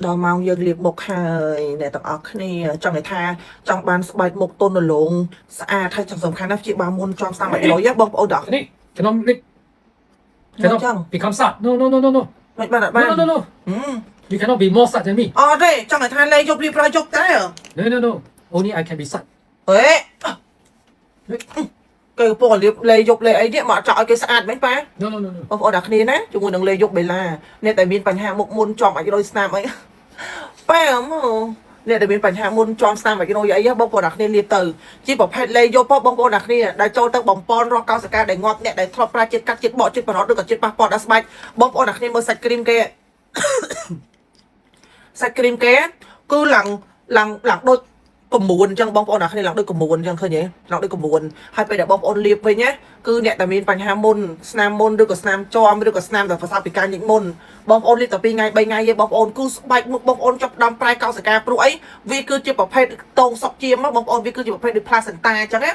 ដល់ម៉ោងយើងលាបមុខហើយអ្នកទាំងអស់គ្នាចង់ឲ្យថាចង់បានស្បែកមុខទន់រលោងស្អាតហើយសំខាន់ណាស់ព្យាបាលមុនជាប់ស្នាមអាយុយបងប្អូនទាំង នេះ cannot make cannot become sad no no no no no មិនបានអត់បាន no no no you cannot be more sad than me អត់ទេចង់ឲ្យថាលេយប់រៀបរយយប់តែ no no no only I can be sad ហេគេពណ៌លាបលេយប់លេអីនេះមកចោលឲ្យគេស្អាតមែនប៉ា no no no no បងប្អូនទាំងគ្នាណាជាមួយនឹងលេយប់បេឡាអ្នកដែលមានបញ្ហាមុខមុនជាប់អាយុយស្នាមអីប៉ាមកអ្នកដែលមានបញ្ហាមុនជាប់ស្នាមអាយុយអីបងប្អូនទាំងគ្នាលាបទៅជាប្រភេទលេយប់បងប្អូនទាំងគ្នាដែលចូលទៅបំពន់រស់កោសិកាដែលងាប់អ្នកដែលធ្លាប់ប្រើជាតិកាត់ជាតិបកជាតិបរោតឬក៏ជាតិប៉ះពាល់ដល់ស្បែកបងប្អូនទាំងគ្នាមើលសាច់គ្រីមគេសាច់គ្រីមគេគឺឡើងដូចកមួនអញ្ចឹងបងប្អូនអ្នកគ្នាឡើងដូចកមួនអញ្ចឹងឃើញទេឡើងដូចកមួនហើយពេលដែលបងប្អូនលាបវិញណាគឺអ្នកដែលមានបញ្ហាមុនស្នាមមុនឬក៏ស្នាមជាំឬក៏ស្នាមដែលប្រសើរពីការញិចមុនបងប្អូនលាបតែ2ថ្ងៃ3ថ្ងៃទេបងប្អូនគឺស្បែកមុខបងប្អូនចាប់ផ្ដើមប្រែកោសិកាព្រោះអីវាគឺជាប្រភេទតងសុកជាមបងប្អូនវាគឺជាប្រភេទដូច placenta អញ្ចឹងណា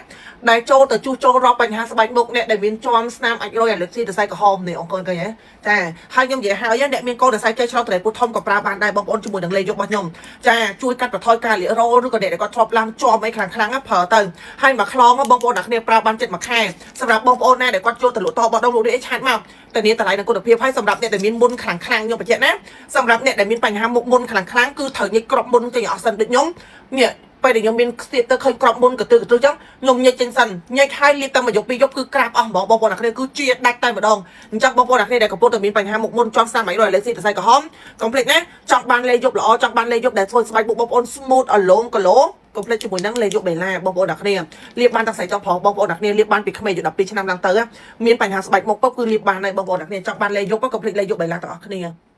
ដែលចូលទៅជួសជុលរកបញ្ហាស្បែកមុខអ្នកដែលមានជាំស្នាមអាចរយអាលឹកស៊ីទៅសៃក្រហមនេះអង្គឃើញទេចាហើយខ្ញុំនិយាយហើយអ្នកមានកូនដែលសៃចេះឆ្លោតត្រៃពុះធំក៏ប្រើបានដែរបងប្អូនជាមួយនឹងលេខយករបស់ខ្ញុំចាជួយកាត់បន្ថយការលាករោឬក៏អ្នកដែលគាត់ធ្លាប់ឡើងជាប់អីខ្លាំងប្រើទៅហើយមួយខ្លងបងប្អូនអ្នកគ្នាប្រើបានចិត្តមួយខែសម្រាប់បងប្អូនណាដែលគាត់ចូលទៅលក់តបដងលក់នេះឆាតមកតែនេះតម្លៃនឹងគុណភាពហើយសម្រាប់អ្នកដែលមានមុនខ្លាំងខ្ញុំបញ្ជាក់ណាសម្រាប់អ្នកដែលមានបញ្ហាមុខមុនខ្លាំងគឺត្រូវញិចក្របមុនចេញអស់សិនដូចខ្ញុំនេះពេលដែលខ្ញុំមានស្ទាកទៅឃើញក្របមុនកទើចឹងខ្ញុំញិចចេញសិនញិចហើយលាបតែមួយយប់ពីរយប់គឺក្រាបអស់ហ្មងបងប្អូនអ្នកគ្នាគឺជាដាច់តែម្ដងអញ្ចឹងបងប្អូនអ្នកគ្នាដែលកំពុងតែមានបញ្ហាមុខមុនជាប់ស្នាមអីរយលេស៊ីសរសៃក្រហមកុំភ្លេចណាចង់បានលេខយប់ល្អចង់បានលេខយប់ដែលធ្វើស្បែកមុខបងប្អូន smooth អឡូងគីឡូកុំភ្លេចជាមួយនឹងលេខយប់បេឡាបងប្អូនអ្នកគ្នាលាបបានទាំងស្រីចង់ផងបងប្អូនអ្នកគ្នាលាបបានពីក្មេងយ12ឆ្នាំឡើងទៅមានបញ្ហាស្បែកមុខពុកគឺលាបបានហើយបងប្អូនអ្នកគ្នាចង់បានលេខយប់ក៏កុំភ្លេចលេខយប់បេឡាទាំងអស់គ្នា